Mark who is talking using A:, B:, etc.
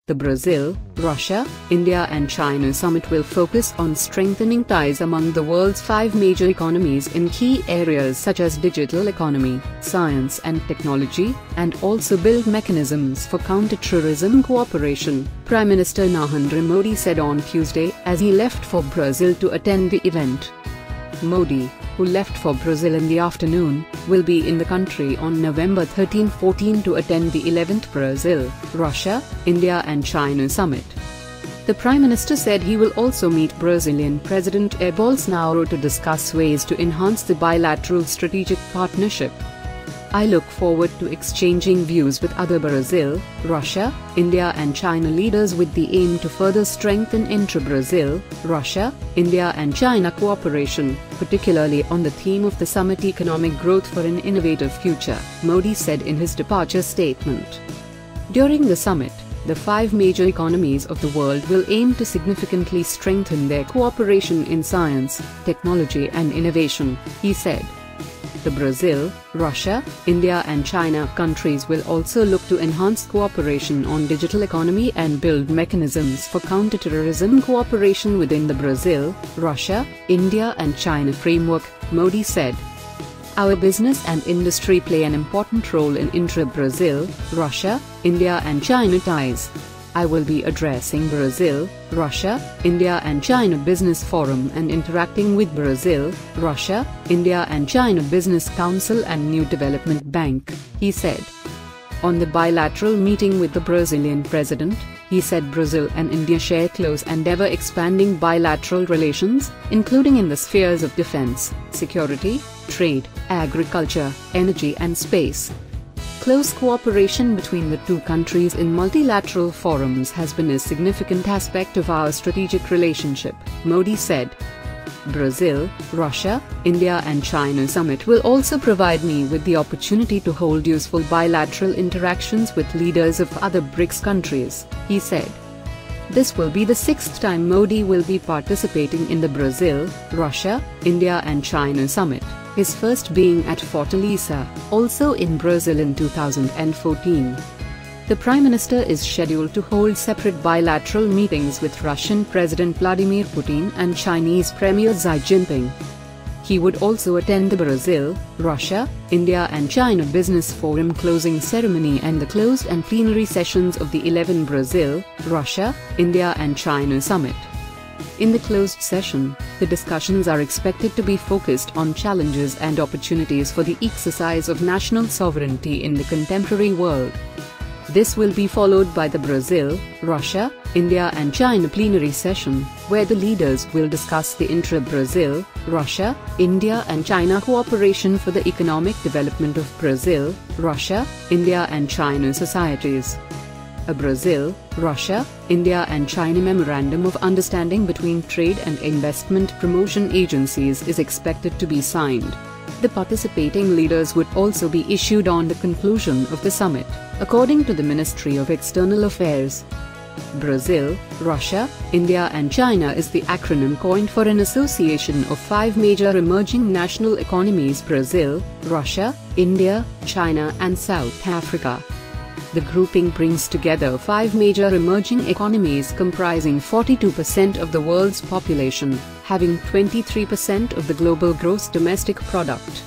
A: The Brazil, Russia, India and China summit will focus on strengthening ties among the world's 5 major economies in key areas such as digital economy, science and technology, and also build mechanisms for counter-terrorism cooperation, Prime Minister Narendra Modi said on Tuesday as he left for Brazil to attend the event. Modi, who left for Brazil in the afternoon, will be in the country on November 13-14 to attend the 11th Brazil, Russia, India and China summit. The Prime Minister said he will also meet Brazilian President Jair Bolsonaro to discuss ways to enhance the bilateral strategic partnership. I look forward to exchanging views with other Brazil, Russia, India and China leaders with the aim to further strengthen intra-Brazil, Russia, India and China cooperation, particularly on the theme of the summit economic growth for an innovative future, Modi said in his departure statement. During the summit, the 5 major economies of the world will aim to significantly strengthen their cooperation in science, technology and innovation, he said. The Brazil, Russia, India and China countries will also look to enhance cooperation on digital economy and build mechanisms for counter-terrorism cooperation within the Brazil, Russia, India and China framework, Modi said. Our business and industry play an important role in intra-Brazil, Russia, India and China ties. I will be addressing Brazil, Russia, India and China Business Forum and interacting with Brazil, Russia, India and China Business Council and New Development Bank, he said. On the bilateral meeting with the Brazilian president, he said Brazil and India share close and ever-expanding bilateral relations, including in the spheres of defense, security, trade, agriculture, energy and space. Close cooperation between the two countries in multilateral forums has been a significant aspect of our strategic relationship, Modi said. Brazil, Russia, India and China summit will also provide me with the opportunity to hold useful bilateral interactions with leaders of other BRICS countries, he said. This will be the 6th time Modi will be participating in the Brazil, Russia, India and China summit, his first being at Fortaleza, also in Brazil in 2014. The Prime Minister is scheduled to hold separate bilateral meetings with Russian President Vladimir Putin and Chinese Premier Xi Jinping. He would also attend the Brazil, Russia, India and China Business Forum closing ceremony and the closed and plenary sessions of the 11th Brazil, Russia, India and China summit. In the closed session, the discussions are expected to be focused on challenges and opportunities for the exercise of national sovereignty in the contemporary world. This will be followed by the Brazil, Russia, India and China plenary session, where the leaders will discuss the intra-Brazil, Russia, India and China cooperation for the economic development of Brazil, Russia, India and China societies. A Brazil, Russia, India and China Memorandum of Understanding between Trade and Investment Promotion Agencies is expected to be signed. The participating leaders would also be issued on the conclusion of the summit, according to the Ministry of External Affairs. Brazil, Russia, India and China is the acronym coined for an association of 5 major emerging national economies: Brazil, Russia, India, China and South Africa. The grouping brings together 5 major emerging economies comprising 42% of the world's population, having 23% of the global gross domestic product.